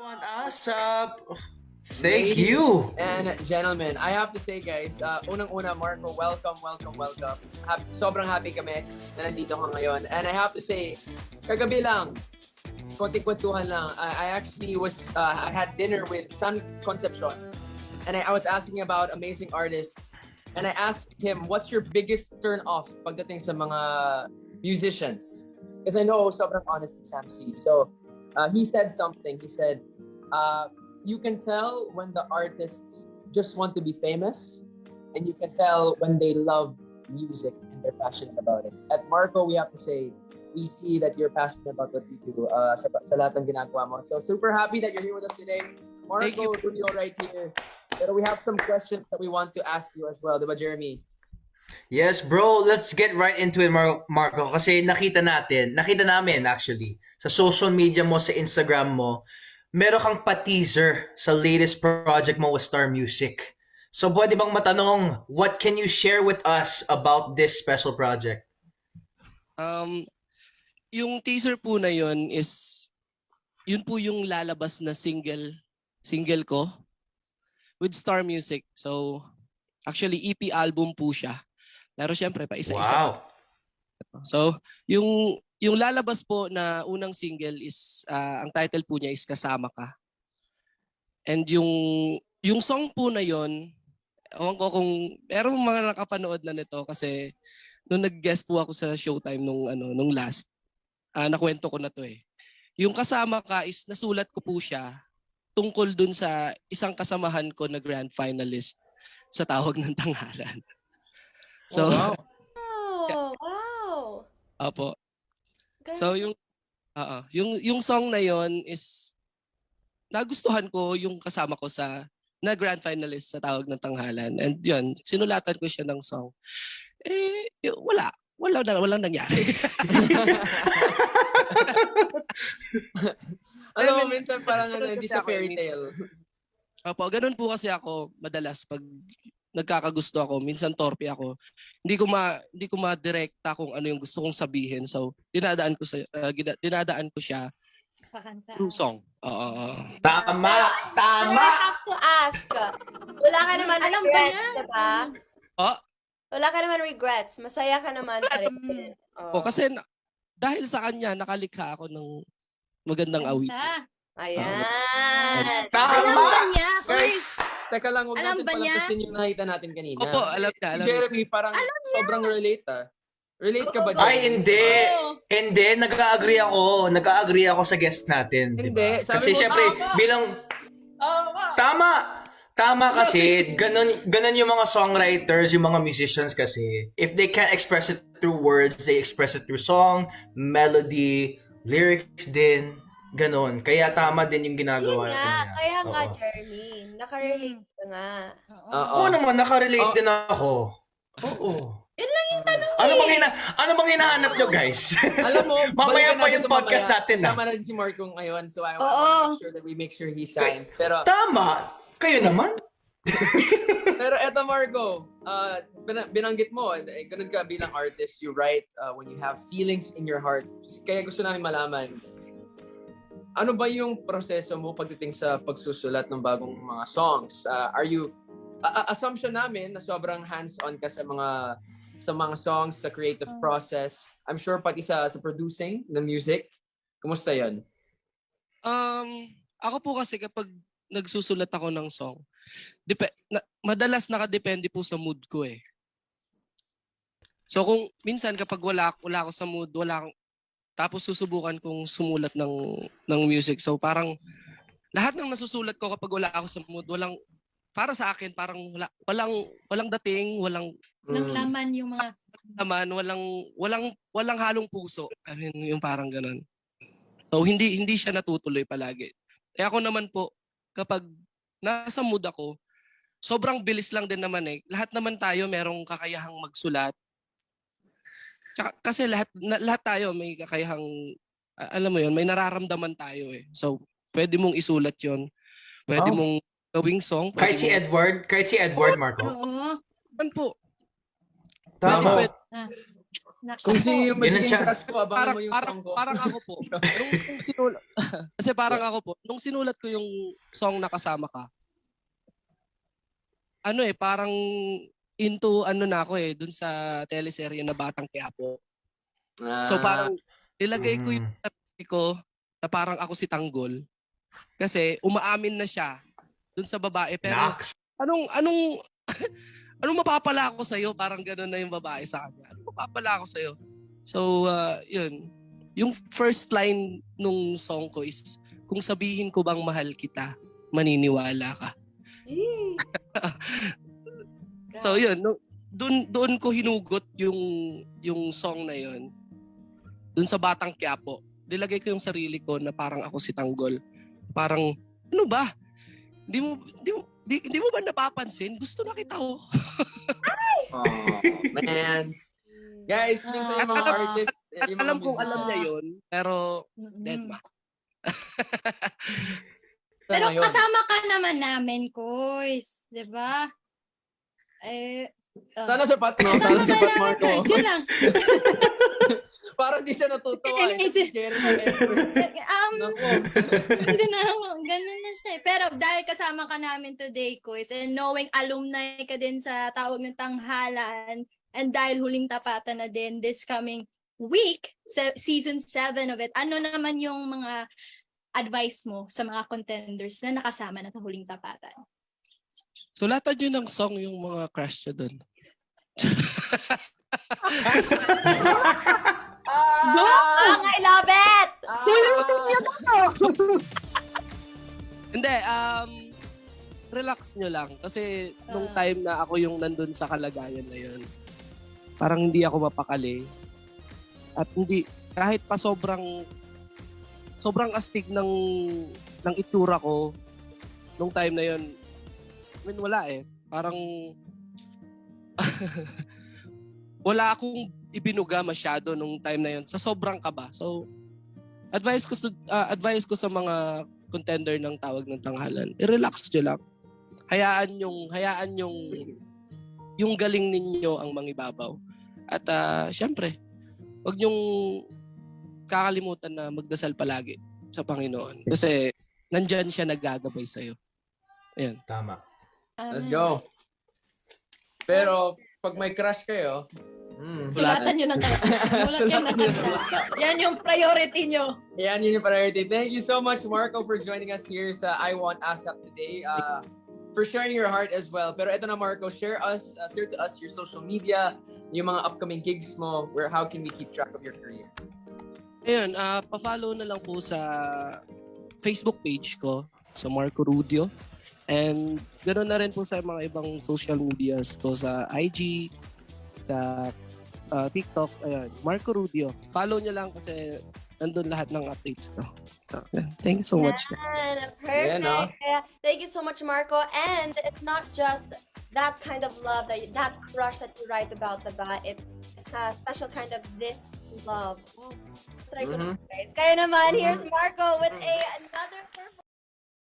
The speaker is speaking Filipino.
on ASAP. Thank you. And gentlemen, I have to say guys, unang-una Marco, welcome. Sobrang happy kami na nandito ka ngayon. And I have to say, kagabi lang, konting-kwentuhan lang, I actually I had dinner with San Concepcion. And I was asking about amazing artists. And I asked him, what's your biggest turn-off pagdating sa mga musicians? Because I know sobrang honest si Sam C. So, he said something. He said, you can tell when the artists just want to be famous, and you can tell when they love music and they're passionate about it. At Marco, we have to say, we see that you're passionate about what you do sa lahat ng ginagawa mo. So super happy that you're here with us today. Marco, studio right here. Pero we have some questions that we want to ask you as well, diba Jeremy? Yes, bro. Let's get right into it, Marco. Kasi nakita namin actually, sa social media mo, sa Instagram mo, meron kang pa-teaser sa latest project mo with Star Music. So, pwede bang matanong, what can you share with us about this special project? Yung teaser po na yun is, yun po yung lalabas na single ko with Star Music. So, actually, EP album po siya. Pero syempre, pa isa-isa. Wow. So, yung lalabas po na unang single is, ang title po niya is Kasama Ka. And yung song po na yon, ewan ko kung meron mga nakapanood na nito kasi nung nag-guest po ako sa Showtime nung last, nakwento ko na to eh. Yung Kasama Ka is nasulat ko po siya tungkol dun sa isang kasamahan ko na grand finalist sa Tawag ng Tanghalan. So, wow. Wow. Opo. So yung song na yon is nagustuhan ko yung kasama ko na grand finalist sa Tawag ng Tanghalan. And yun, sinulatan ko siya ng song. Walang nangyari. Alam mo, minsan parang hindi sa fairy tale. Opo, ganun po kasi ako madalas pag nagkakagusto ako, minsan torpe ako. Hindi ko ma-direkta kung ano yung gusto kong sabihin. So, dinadaan ko siya through song. Tama! I have to ask. Wala ka naman regrets, diba? Wala ka naman regrets. Masaya ka naman pa rin. Kasi dahil sa kanya, nakalikha ako ng magandang awit. Ayan. Tama! Alam ba niya, Guys, Chris? teka lang, huwag Alam natin ba palang niya? gusto yung nakita natin kanina. Opo, alam niya. Jeremy, parang sobrang relate Relate ka ba, Jeremy? Ay, hindi. Hindi, nag-agree ako sa guest natin. Hindi, Diba? sabi Kasi mo, syempre, bilang... Tama kasi, ganun yung mga songwriters, yung mga musicians kasi. If they can't express it through words, they express it through song, melody, lyrics din, ganun. Kaya tama din yung ginagawa niya. Kaya nga, Jeremy. Nakarelate ka nga. Oo naman, nakarelate din ako. Oo. Yun lang yung tanong Ano bang hinahanap nyo, guys? Alam mo, mamaya balikan pa natin yung to podcast mamaya. natin. Sama natin si Marco ngayon, so I want to make sure that we make sure he shines. Pero Kayo naman? Pero eto Marco, binanggit mo, ganun ka bilang artist, you write when you have feelings in your heart. Kaya gusto namin malaman, ano ba yung proseso mo pagdating sa pagsusulat ng bagong mga songs? Assumption namin na sobrang hands-on ka sa mga songs, sa creative process. I'm sure pati sa producing ng music. Kumusta yun? Ako po kasi kapag nagsusulat ako ng song, madalas nakadepende po sa mood ko eh. So kung minsan kapag wala ako sa mood, tapos susubukan kong sumulat ng music. So parang lahat ng nasusulat ko kapag wala ako sa mood, para sa akin parang walang dating, walang laman yung mga laman, walang halong puso. I mean, yung parang ganun. So hindi siya natutuloy palagi. Eh ako naman po, kapag nasa mood ako, sobrang bilis lang din naman eh. Lahat naman tayo merong kakayahang magsulat. Kasi lahat tayo may kakayahang, alam mo yun, may nararamdaman tayo eh. So, pwede mong isulat yun. Pwede mong gawing song. Kahit si Edward, Marco. Oo. Man po. Tama. Kung sino yung Yun ang magiging chan- crush ko, abangan mo yung song ko. Parang ako po. Nung sinulat, kasi parang ako po, nung sinulat ko yung song na kasama ka, parang into na ako dun sa teleserye na Batang Quiapo. So parang nilagay ko yung sarili ko na parang ako si Tanggol. Kasi umaamin na siya dun sa babae. Pero Nax. anong mapapala ako sa'yo? Parang gano'n na yung babae sa kanya. Anong mapapala ako sa'yo? So, yun. Yung first line nung song ko is, kung sabihin ko bang mahal kita, maniniwala ka. So, yun. Doon ko hinugot yung song na yun. Doon sa Batang Quiapo. Nilagay ko yung sarili ko na parang ako si Tanggol. Parang, ano ba? Hindi mo ba napapansin? Gusto na kita oh. Oh, man. Guys, minsan yung mga artists, yung mga Alam kong musicians, alam niya yun, pero dead ma. Pero ngayon. kasama ka naman namin, Kois. Diba? Sana sapat, no? Sana Kasama ka sapat, namin, Marco. Kois. Yun lang. Parang di siya natutuwa. Inisip- Jerry ng Naku. Ganun na siya. Pero dahil kasama ka namin today, Kois, and knowing alumni ka din sa Tawag ng Tanghalan, and dahil Huling Tapatan na din this coming week, season 7 of it, ano naman yung mga advice mo sa mga contenders na nakasama na sa Huling Tapatan? Sulatan nyo ng song yung mga crush nyo dun. I love it! Hindi, relax nyo lang. Kasi nung time na ako yung nandun sa kalagayan na yun, parang hindi ako mapakali. At hindi, kahit pa sobrang astig ng itsura ko, nung time na yun, wala Parang, wala akong ibinuga masyado nung time na yun sa sobrang kaba. So, advice ko sa mga contender ng Tawag ng Tanghalan, i-relax nyo lang. Hayaan yung galing ninyo ang mangibabaw. At syempre, wag nyong kakalimutan na magdasal palagi sa Panginoon. Kasi nandyan siya naggagabay sa'yo. Ayan. Tama. Let's go. Pero, pag may crush kayo, Sulatan nyo ng Sulat kayo ng Yan yung priority nyo. yan yun yung priority. Thank you so much, Marco, for joining us here sa I Want ASAP today. For sharing your heart as well. Pero ito na, Marco, share to us your social media, yung mga upcoming gigs mo, how can we keep track of your career? Ayun, pa-follow na lang po sa Facebook page ko, sa Marco Rudio. And ganoon na rin po sa mga ibang social medias ko, sa IG, sa TikTok, ayun, Marco Rudio. Follow niya lang kasi nandun lahat ng updates ko. So, thank you so much. Perfect. Yeah, no? Thank you so much, Marco. And it's not just that kind of love, that crush that you write about, diba? It's a special kind of this love. Try ko naman, guys. Kaya naman, here's Marco with another performance.